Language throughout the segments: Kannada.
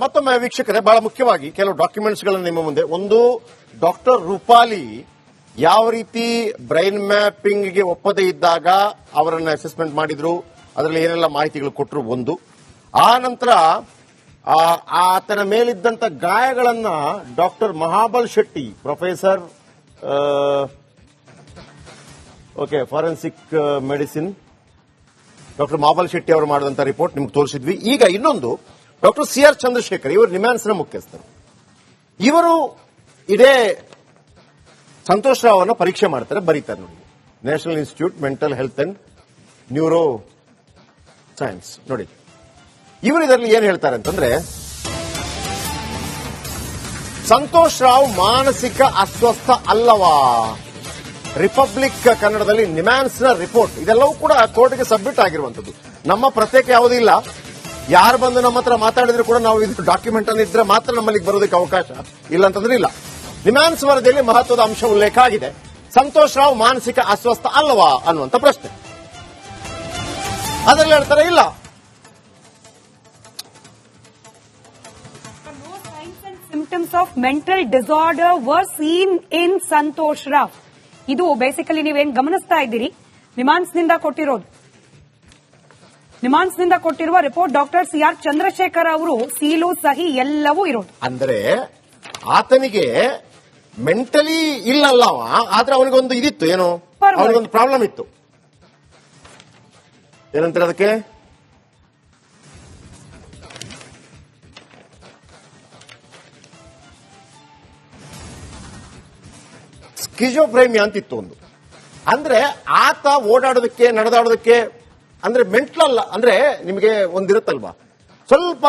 ಮತ್ತೊಮ್ಮೆ ವೀಕ್ಷಕರೇ, ಬಹಳ ಮುಖ್ಯವಾಗಿ ಕೆಲವು ಡಾಕ್ಯುಮೆಂಟ್ಸ್ ಗಳನ್ನು ನಿಮ್ಮ ಮುಂದೆ. ಒಂದು, ಡಾಕ್ಟರ್ ರೂಪಾಲಿ ಯಾವ ರೀತಿ ಬ್ರೈನ್ ಮ್ಯಾಪಿಂಗ್ ಗೆ ಒಪ್ಪದೇ ಇದ್ದಾಗ ಅವರನ್ನ ಅಸೆಸ್ಮೆಂಟ್ ಮಾಡಿದ್ರು, ಅದರಲ್ಲಿ ಏನೆಲ್ಲ ಮಾಹಿತಿಗಳು ಕೊಟ್ಟರು. ಒಂದು, ಆ ನಂತರ ಆತನ ಮೇಲಿದ್ದಂತ ಗಾಯಗಳನ್ನ doctor Mahabal Shetty, professor forensic medicine, doctor Mahabal Shetty ಅವರು ಮಾಡಿದಂತ ರಿಪೋರ್ಟ್ ನಿಮ್ಗೆ ತೋರಿಸಿದ್ವಿ. ಈಗ ಇನ್ನೊಂದು, ಡಾಕ್ಟರ್ ಸಿಆರ್ ಚಂದ್ರಶೇಖರ್, ಇವರು ನಿಮ್ಯಾನ್ಸ್ನ ಮುಖ್ಯಸ್ಥರು. ಇವರು ಇದೇ ಸಂತೋಷ್ ರಾವ್ ಅನ್ನ ಪರೀಕ್ಷೆ ಮಾಡ್ತಾರೆ, ಬರೀತಾರೆ ನೋಡಿ, national institute mental health and neuro science. ನೋಡಿ, ಇವರು ಇದರಲ್ಲಿ ಏನ್ ಹೇಳ್ತಾರೆ ಅಂತಂದ್ರೆ, ಸಂತೋಷ್ ರಾವ್ ಮಾನಸಿಕ ಅಸ್ವಸ್ಥ ಅಲ್ಲವಾ? ರಿಪಬ್ಲಿಕ್ ಕನ್ನಡದಲ್ಲಿ ನಿಮ್ಯಾನ್ಸ್ನ ರಿಪೋರ್ಟ್, ಇದೆಲ್ಲವೂ ಕೂಡ ಕೋರ್ಟ್ಗೆ ಸಬ್ಮಿಟ್ ಆಗಿರುವಂತದ್ದು. ನಮ್ಮ ಪ್ರತ್ಯೇಕ ಯಾವುದೂ ಇಲ್ಲ. ಯಾರು ಬಂದು ನಮ್ಮ ಹತ್ರ ಮಾತಾಡಿದ್ರು ಕೂಡ ನಾವು ಇದು ಡಾಕ್ಯುಮೆಂಟ್ ಅನ್ನು ಇದ್ರೆ ಮಾತ್ರ ನಮ್ಮಲ್ಲಿಗೆ ಬರೋದಕ್ಕೆ ಅವಕಾಶ, ಇಲ್ಲ ಅಂತಂದ್ರೆ ಇಲ್ಲ. ನಿಮ್ಯಾನ್ಸ್ ವರದಿಯಲ್ಲಿ ಮಹತ್ವದ ಅಂಶ ಉಲ್ಲೇಖ ಆಗಿದೆ. ಸಂತೋಷ್ ರಾವ್ ಮಾನಸಿಕ ಅಸ್ವಸ್ಥ ಅಲ್ಲವಾ ಅನ್ನುವಂತ ಪ್ರಶ್ನೆ. ಅದರಲ್ಲಿ ಹೇಳ್ತಾರೆ ಇಲ್ಲ, symptoms of mental disorder were seen in Santosh Rao. ಇದು ಬೇಸಿಕಲಿ ನೀವೇನ್ ಗಮನಿಸ್ತಾ ಇದ್ದೀರಿ, ನಿಮ್ಯಾನ್ಸ್ನಿಂದ ಕೊಟ್ಟಿರುವ ರಿಪೋರ್ಟ್ ಡಾಕ್ಟರ್ ಸಿಆರ್ ಚಂದ್ರಶೇಖರ್ ಅವರು ಸೀಲು ಸಹಿ ಎಲ್ಲವೂ ಇರೋದು. ಅಂದ್ರೆ ಆತನಿಗೆ ಮೆಂಟಲಿ ಇಲ್ಲಲ್ಲವ, ಆದ್ರೆ ಅವನಿಗೊಂದು ಇದಿತ್ತು, ಏನು, ಅವನಿಗೊಂದು ಪ್ರಾಬ್ಲಮ್ ಇತ್ತು. ಏನಂತಾರೆ ಅದಕ್ಕೆ? ಸ್ಕಿಜೋಫ್ರೇಮಿಯಾ ಅಂತಿತ್ತು ಒಂದು. ಅಂದ್ರೆ ಆತ ಓಡಾಡೋದಕ್ಕೆ, ನಡೆದಾಡೋದಕ್ಕೆ, ಅಂದ್ರೆ ಮೆಂಟಲ್ ಅಂದ್ರೆ ನಿಮಗೆ ಒಂದಿರುತ್ತಲ್ವಾ, ಸ್ವಲ್ಪ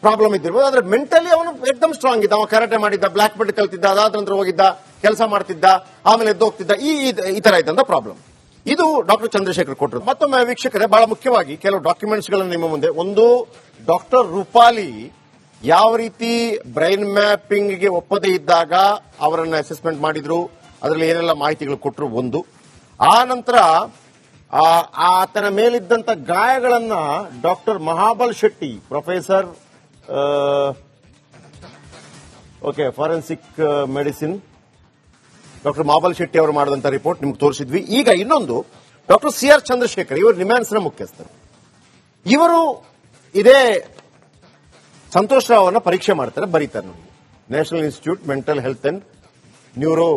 ಪ್ರಾಬ್ಲಮ್ ಇದ್ದಿರ್ಬೋದು, ಆದ್ರೆ ಮೆಂಟಲಿ ಅವನು ಎಕ್ದಮ್ ಸ್ಟ್ರಾಂಗ್ ಇದ್ದ. ಅವ ಕರಾಟೆ ಮಾಡಿದ್ದ, ಬ್ಲಾಕ್ ಬೆಲ್ಟ್ ಕಲ್ತಿದ್ದ, ಅದಾದ ನಂತರ ಹೋಗಿದ್ದ, ಕೆಲಸ ಮಾಡ್ತಿದ್ದ, ಆಮೇಲೆ ಎದ್ದೋಗ್ತಿದ್ದ, ಈ ತರ ಇದ್ದಂತ ಪ್ರಾಬ್ಲಮ್. ಇದು ಡಾಕ್ಟರ್ ಚಂದ್ರಶೇಖರ್ ಕೊಟ್ಟರು. ಮತ್ತೊಮ್ಮೆ ವೀಕ್ಷಕರೇ, ಬಹಳ ಮುಖ್ಯವಾಗಿ ಕೆಲವು ಡಾಕ್ಯುಮೆಂಟ್ಸ್ ಗಳನ್ನು ನಿಮ್ಮ ಮುಂದೆ. ಒಂದು, ಡಾಕ್ಟರ್ ರೂಪಾಲಿ ಯಾವ ರೀತಿ ಬ್ರೈನ್ ಮ್ಯಾಪಿಂಗ್ ಗೆ ಒಪ್ಪದೇ ಇದ್ದಾಗ ಅವರನ್ನ ಅಸೆಸ್ಮೆಂಟ್ ಮಾಡಿದ್ರು, ಅದರಲ್ಲಿ ಏನೆಲ್ಲ ಮಾಹಿತಿಗಳು ಕೊಟ್ಟರು. ಒಂದು, ಆ ನಂತರ ಆತನ ಮೇಲಿದ್ದಂತ ಗಾಯಗಳನ್ನ doctor Mahabal Shetty, professor forensic medicine, doctor Mahabal Shetty ಅವರು ಮಾಡಿದಂತ ರಿಪೋರ್ಟ್ ನಿಮ್ಗೆ ತೋರಿಸಿದ್ವಿ. ಈಗ ಇನ್ನೊಂದು, ಡಾಕ್ಟರ್ ಸಿಆರ್ ಚಂದ್ರಶೇಖರ್, ಇವರು ನಿಮ್ಯಾನ್ಸ್ನ ಮುಖ್ಯಸ್ಥರು. ಇವರು ಇದೇ ಸಂತೋಷ್ ರಾವ್ ಅನ್ನ ಪರೀಕ್ಷೆ ಮಾಡ್ತಾರೆ, ಬರೀತಾರೆ ನೋಡಿ, national institute mental health and neuro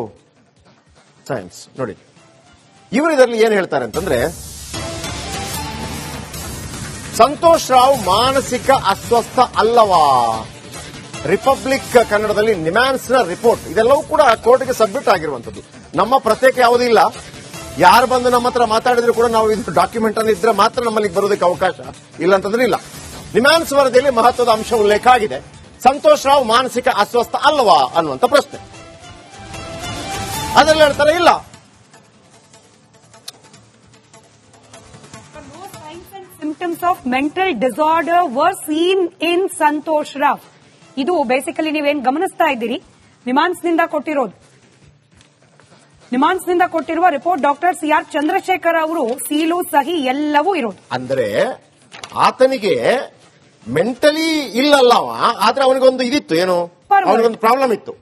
science. ನೋಡಿ, ಇವರು ಇದರಲ್ಲಿ ಏನ್ ಹೇಳ್ತಾರೆ ಅಂತಂದ್ರೆ, ಸಂತೋಷ್ ರಾವ್ ಮಾನಸಿಕ ಅಸ್ವಸ್ಥ ಅಲ್ಲವಾ? ರಿಪಬ್ಲಿಕ್ ಕನ್ನಡದಲ್ಲಿ ನಿಮ್ಯಾನ್ಸ್ನ ರಿಪೋರ್ಟ್, ಇದೆಲ್ಲವೂ ಕೂಡ ಕೋರ್ಟ್ಗೆ ಸಬ್ಮಿಟ್ ಆಗಿರುವಂತದ್ದು. ನಮ್ಮ ಪ್ರತ್ಯೇಕ ಯಾವುದೂ ಇಲ್ಲ. ಯಾರು ಬಂದು ನಮ್ಮ ಹತ್ರ ಮಾತಾಡಿದ್ರು ಕೂಡ ನಾವು ಇದು ಡಾಕ್ಯುಮೆಂಟ್ ಅನ್ನು ಇದ್ರೆ ಮಾತ್ರ ನಮ್ಮಲ್ಲಿಗೆ ಬರೋದಕ್ಕೆ ಅವಕಾಶ, ಇಲ್ಲ ಅಂತಂದ್ರೆ ಇಲ್ಲ. ನಿಮ್ಯಾನ್ಸ್ ವರದಿಯಲ್ಲಿ ಮಹತ್ವದ ಅಂಶ ಉಲ್ಲೇಖ ಆಗಿದೆ. ಸಂತೋಷ್ ರಾವ್ ಮಾನಸಿಕ ಅಸ್ವಸ್ಥ ಅಲ್ಲವಾ ಅನ್ನುವಂತ ಪ್ರಶ್ನೆ. ಅದರಲ್ಲಿ ಹೇಳ್ತಾರೆ ಇಲ್ಲ, symptoms of mental disorder were seen in Santosh Rao. ಇದು ಬೇಸಿಕಲಿ ನೀವೇನ್ ಗಮನಿಸ್ತಾ ಇದ್ದೀರಿ, ನಿಮ್ಯಾನ್ಸ್ನಿಂದ ಕೊಟ್ಟಿರುವ ರಿಪೋರ್ಟ್ ಡಾಕ್ಟರ್ ಸಿಆರ್ ಚಂದ್ರಶೇಖರ್ ಅವರು ಸೀಲು ಸಹಿ ಎಲ್ಲವೂ ಇರೋದು. ಅಂದ್ರೆ ಆತನಿಗೆ ಮೆಂಟಲಿ ಇಲ್ಲಲ್ಲವ, ಆದ್ರೆ ಅವನಿಗೊಂದು ಇದಿತ್ತು, ಏನು, ಅವನಿಗೊಂದು ಪ್ರಾಬ್ಲಮ್ ಇತ್ತು.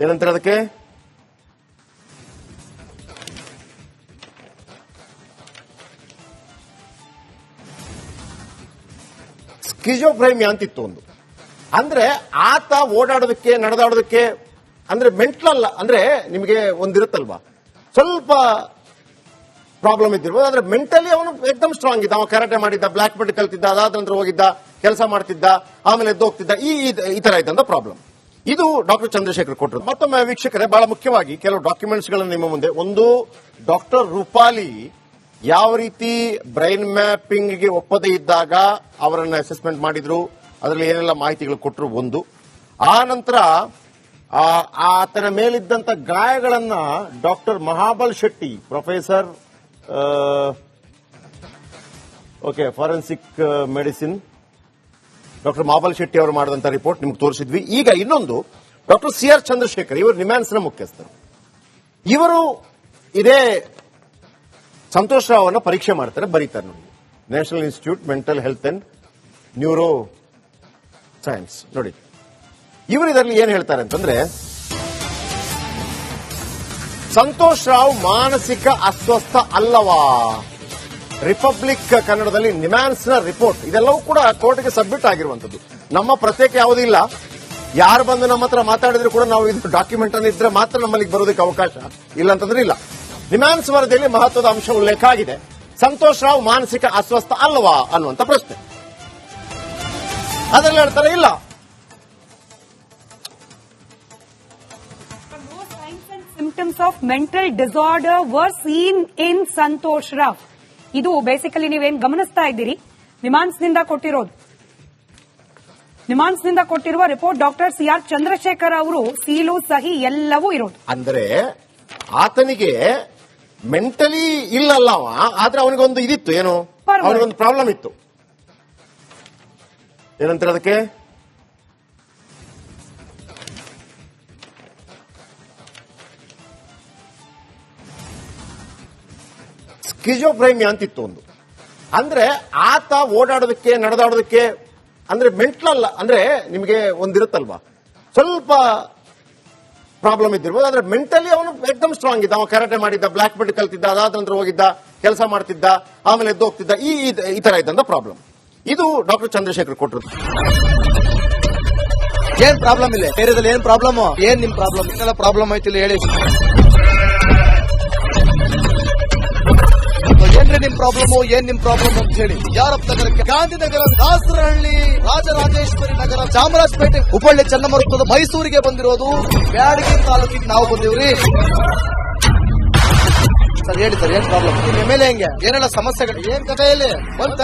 ಏನಂತಾರೆ ಅದಕ್ಕೆ? ಸ್ಕಿಜೋಫ್ರೇಮಿಯಾ ಅಂತಿತ್ತು ಒಂದು. ಅಂದ್ರೆ ಆತ ಓಡಾಡೋದಕ್ಕೆ, ನಡೆದಾಡೋದಕ್ಕೆ, ಅಂದ್ರೆ ಮೆಂಟಲ್ ಅಂದ್ರೆ ನಿಮಗೆ ಒಂದಿರುತ್ತಲ್ವಾ, ಸ್ವಲ್ಪ ಪ್ರಾಬ್ಲಮ್ ಇದ್ದಿರ್ಬೋದು, ಆದ್ರೆ ಮೆಂಟಲಿ ಅವನು ಎಕ್ದಮ್ ಸ್ಟ್ರಾಂಗ್ ಇದ್ದ. ಅವ ಕರಾಟೆ ಮಾಡಿದ್ದ, ಬ್ಲಾಕ್ ಬೆಲ್ಟ್ ಕಲ್ತಿದ್ದ, ಅದಾದ ನಂತರ ಹೋಗಿದ್ದ, ಕೆಲಸ ಮಾಡ್ತಿದ್ದ, ಆಮೇಲೆ ಎದ್ದೋಗ್ತಿದ್ದ, ಈ ತರ ಇದ್ದಂತ ಪ್ರಾಬ್ಲಮ್. ಇದು ಡಾಕ್ಟರ್ ಚಂದ್ರಶೇಖರ್ ಕೊಟ್ಟರು. ಮತ್ತೊಮ್ಮೆ ವೀಕ್ಷಕರೇ, ಬಹಳ ಮುಖ್ಯವಾಗಿ ಕೆಲವು ಡಾಕ್ಯುಮೆಂಟ್ಸ್ ಗಳನ್ನು ನಿಮ್ಮ ಮುಂದೆ. ಒಂದು, ಡಾಕ್ಟರ್ ರೂಪಾಲಿ ಯಾವ ರೀತಿ ಬ್ರೈನ್ ಮ್ಯಾಪಿಂಗ್ ಗೆ ಒಪ್ಪದೇ ಇದ್ದಾಗ ಅವರನ್ನ ಅಸೆಸ್ಮೆಂಟ್ ಮಾಡಿದ್ರು, ಅದರಲ್ಲಿ ಏನೆಲ್ಲ ಮಾಹಿತಿಗಳು ಕೊಟ್ಟರು. ಒಂದು, ಆ ನಂತರ ಆತನ ಮೇಲಿದ್ದಂತ ಗಾಯಗಳನ್ನ doctor Mahabal Shetty, professor forensic medicine, doctor Mahabal Shetty ಅವರು ಮಾಡಿದಂತ ರಿಪೋರ್ಟ್ ನಿಮ್ಗೆ ತೋರಿಸಿದ್ವಿ. ಈಗ ಇನ್ನೊಂದು, ಡಾಕ್ಟರ್ ಸಿಆರ್ ಚಂದ್ರಶೇಖರ್, ಇವರು ನಿಮ್ಯಾನ್ಸ್ನ ಮುಖ್ಯಸ್ಥರು. ಇವರು ಇದೇ ಸಂತೋಷ್ ರಾವ್ ಅನ್ನ ಪರೀಕ್ಷೆ ಮಾಡ್ತಾರೆ, ಬರೀತಾರೆ ನೋಡಿ, national institute mental health and neuro science. ನೋಡಿ ಇವರು ಇದರಲ್ಲಿ ಏನ್ ಹೇಳ್ತಾರೆ ಅಂತಂದ್ರೆ, ಸಂತೋಷ್ ರಾವ್ ಮಾನಸಿಕ ಅಸ್ವಸ್ಥ ಅಲ್ಲವಾ? ರಿಪಬ್ಲಿಕ್ ಕನ್ನಡದಲ್ಲಿ ನಿಮ್ಯಾನ್ಸ್ ನ ರಿಪೋರ್ಟ್, ಇದೆಲ್ಲವೂ ಕೂಡ ಕೋರ್ಟ್ಗೆ ಸಬ್ಮಿಟ್ ಆಗಿರುವಂತದ್ದು. ನಮ್ಮ ಪ್ರತ್ಯೇಕ ಯಾವುದೂ ಇಲ್ಲ. ಯಾರು ಬಂದು ನಮ್ಮ ಹತ್ರ ಮಾತಾಡಿದ್ರು ಕೂಡ ನಾವು ಇದು ಡಾಕ್ಯುಮೆಂಟ್ ಅನ್ನು ಇದ್ರೆ ಮಾತ್ರ ನಮ್ಮಲ್ಲಿಗೆ ಬರೋದಕ್ಕೆ ಅವಕಾಶ, ಇಲ್ಲ ಅಂತಂದ್ರೆ ಇಲ್ಲ. ನಿಮ್ಯಾನ್ಸ್ ವರದಿಯಲ್ಲಿ ಮಹತ್ವದ ಅಂಶ ಉಲ್ಲೇಖ ಆಗಿದೆ. ಸಂತೋಷ್ ರಾವ್ ಮಾನಸಿಕ ಅಸ್ವಸ್ಥ ಅಲ್ವಾ ಅನ್ನುವಂತ ಪ್ರಶ್ನೆ. ಅದರಲ್ಲಿ ಹೇಳ್ತಾರೆ ಇಲ್ಲ. Symptoms of mental disorder var seen in Santosh Rao. ಇದು ಬೇಸಿಕಲಿ ನೀವೇನ್ ಗಮನಿಸ್ತಾ ಇದ್ದೀರಿ, ನಿಮ್ಯಾನ್ಸ್ನಿಂದ ಕೊಟ್ಟಿರೋದು. ನಿಮ್ಯಾನ್ಸ್ನಿಂದ ಕೊಟ್ಟಿರುವ ರಿಪೋರ್ಟ್ ಡಾಕ್ಟರ್ ಸಿಆರ್ ಚಂದ್ರಶೇಖರ್ ಅವರು ಸೀಲು ಸಹಿ ಎಲ್ಲವೂ ಇರೋದು. ಅಂದ್ರೆ ಆತನಿಗೆ ಮೆಂಟಲಿ ಇಲ್ಲಲ್ಲ, ಆದ್ರೆ ಅವನಿಗೊಂದು ಇದಿತ್ತು, ಏನು ಅವನಿಗೊಂದು ಪ್ರಾಬ್ಲಮ್ ಇತ್ತು. ಏನಂತಾರೆ ಅದಕ್ಕೆ? ಸ್ಕಿಜೋಫ್ರೇನಿಯಾ ಅಂತಿತ್ತು ಒಂದು. ಅಂದ್ರೆ ಆತ ಓಡಾಡೋದಕ್ಕೆ ನಡೆದಾಡೋದಕ್ಕೆ ಅಂದ್ರೆ ಮೆಂಟಲ್ ಅಂದ್ರೆ ನಿಮಗೆ ಒಂದಿರುತ್ತಲ್ವಾ, ಸ್ವಲ್ಪ ಪ್ರಾಬ್ಲಮ್ ಇದ್ದಿರ್ಬೋದು. ಆದ್ರೆ ಮೆಂಟಲಿ ಅವನು ಎಕ್ದಮ್ ಸ್ಟ್ರಾಂಗ್ ಇದ್ದ. ಅವನು ಕರಾಟೆ ಮಾಡಿದ್ದ, ಬ್ಲಾಕ್ ಬೆಲ್ಟ್ ಕಲ್ತಿದ್ದ, ಅದಾದ ನಂತರ ಹೋಗಿದ್ದ, ಕೆಲಸ ಮಾಡ್ತಿದ್ದ, ಆಮೇಲೆ ಎದ್ದು ಹೋಗ್ತಿದ್ದ. ಈ ತರ ಇದ್ದಂತ ಪ್ರಾಬ್ಲಮ್. ಇದು ಡಾಕ್ಟರ್ ಚಂದ್ರಶೇಖರ್ ಕೊಟ್ಟರು. ಏನ್ ಪ್ರಾಬ್ಲಮ್ ಇಲ್ಲ ಏರಿಯಾದಲ್ಲಿ? ಏನ್ ಪ್ರಾಬ್ಲಮ್? ಏನ್ ನಿಮ್ ಪ್ರಾಬ್ಲಮ್? ಏನೆಲ್ಲ ಪ್ರಾಬ್ಲಮ್ ಐತಿಲ್ಲ ಹೇಳಿ. ಏನ್ರಿ ನಿಮ್ ಪ್ರಾಬ್ಲಮ್? ಏನ್ ನಿಮ್ ಪ್ರಾಬ್ಲಮ್ ಅಂತ ಹೇಳಿ. ಯಾರಪ್ಪ ನಗರಕ್ಕೆ? ಗಾಂಧಿನಗರ, ದಾಸರಹಳ್ಳಿ, ರಾಜರಾಜೇಶ್ವರಿ ನಗರ, ಚಾಮರಾಜಪೇಟೆ, ಹುಬ್ಬಳ್ಳಿ, ಚನ್ನಮರುತ್ತದ, ಮೈಸೂರಿಗೆ ಬಂದಿರೋದು. ಬ್ಯಾಡಗಿ ತಾಲೂಕಿಗೆ ನಾವು ಬಂದಿವ್ರಿ. ಸರ್ ಹೇಳಿ ಸರ್, ಏನ್ ಪ್ರಾಬ್ಲಮ್? ನಿಮ್ ಎಮ್ಎಲ್ಎ ಹೆಂಗೆ? ಏನೆಲ್ಲ ಸಮಸ್ಯೆಗಳು? ಏನ್ ಕಥೆ ಇಲ್ಲಿ ಬಂತ?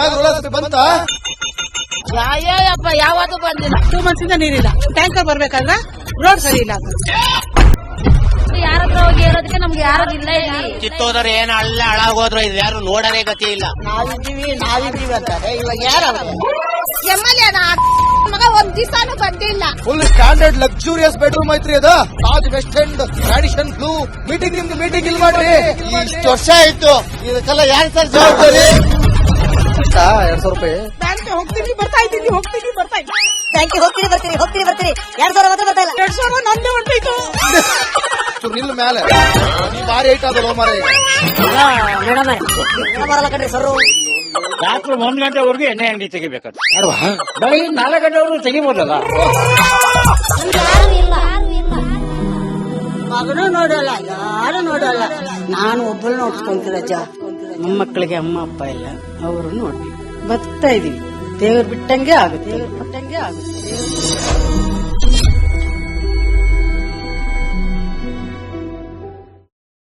ಅಯ್ಯಪ್ಪ ಯಾವತ್ತೂ ಬಂದಿಲ್ಲ. 2 months ಇಂದ ನೀರಿಲ್ಲ. ಟ್ಯಾಂಕರ್ ಬರ್ಬೇಕಾದ್ರೆ ರೋಡ್ ಸರಿ ಇಲ್ಲ. ಯಾರತ್ರ ಹೋಗಿ ಹೇಳೋದಕ್ಕೆ ನಮ್ಗೆ ಯಾರು ಇಲ್ಲ. ಕಿತ್ತೋದ್ರೆ ಏನು ಅಲ್ಲ ಹಾಳಾಗೋದ್ರು ಇದು ಯಾರು ನೋಡರೇ ಗತಿ ಇಲ್ಲ. ನಾವಿದ್ದೀವಿ ಅಂತಾರೆ. ಇವಾಗ ಯಾರು ಎಮ್ಎಲ್ಎ ಮಗ ಒಂದ್ ದಿವಸನೂ ಬಂದಿಲ್ಲ. ಫುಲ್ ಸ್ಟ್ಯಾಂಡರ್ಡ್ ಲಕ್ಸುರಿಯಸ್ ಬೆಡ್ರೂಮ್ ಐತ್ರಿ ಅದ. Taj West End tradition blue. Meeting ನಿಮ್ದು ಮೀಟಿಂಗ್ ಇಲ್ಲಿ ಮಾಡ್ರಿ. ಇಷ್ಟು ವರ್ಷ ಆಯ್ತು, ಇದಕ್ಕೆಲ್ಲ ಯಾರು ಸರ್ ಜವಾಬ್ದಾರಿ? 200 ರೂಪಾಯಿ ಬ್ಯಾಂಕ್ ಹೋಗ್ತೀನಿ ಬರ್ತಾ ಇದ್ದೀನಿ. ಬ್ಯಾಂಕಿಗೆ ಹೋಗ್ತೀರಿ ಬರ್ತೀರಿ 2,000 ಮಾತ್ರ ಬರ್ತಾ ಇಲ್ಲ. 2,000 ನಂದೇ ಹೊಂಟೈತು. ನಿಲ್ ಮೇಲೆ ಭಾರಿ ಐಟ್ ಅದಲ್ಲ ಮಾರ. ಬರಲ್ಲ ಕಣ್ರಿ ಸರ್. ರಾತ್ರಿ 1 ಗಂಟೆವರೆಗೂ ಎಣ್ಣೆ ಅಂಗಡಿ ತೆಗಿಬೇಕಾದ್ರೆ ಬೆಳಿಗ್ಗೆ 4 ಗಂಟೆವರೆಗೂ ತೆಗಿಬೋದಲ್ಲ. ಮಗನೂ ನೋಡಲ್ಲ, ಯಾರು ನೋಡಲ್ಲ. ನಾನು ಒಬ್ಬಳು ನೋಡ್ಕೊಂತೀರಜ್ಜ. ಮೊಮ್ಮಕ್ಕಳಿಗೆ ಅಮ್ಮ ಅಪ್ಪ ಇಲ್ಲ, ಅವರು ನೋಡಿ ಬರ್ತಾ ಇದೀವಿ. ದೇವ್ರು ಬಿಟ್ಟಂಗೆ ಆಗುತ್ತೆ.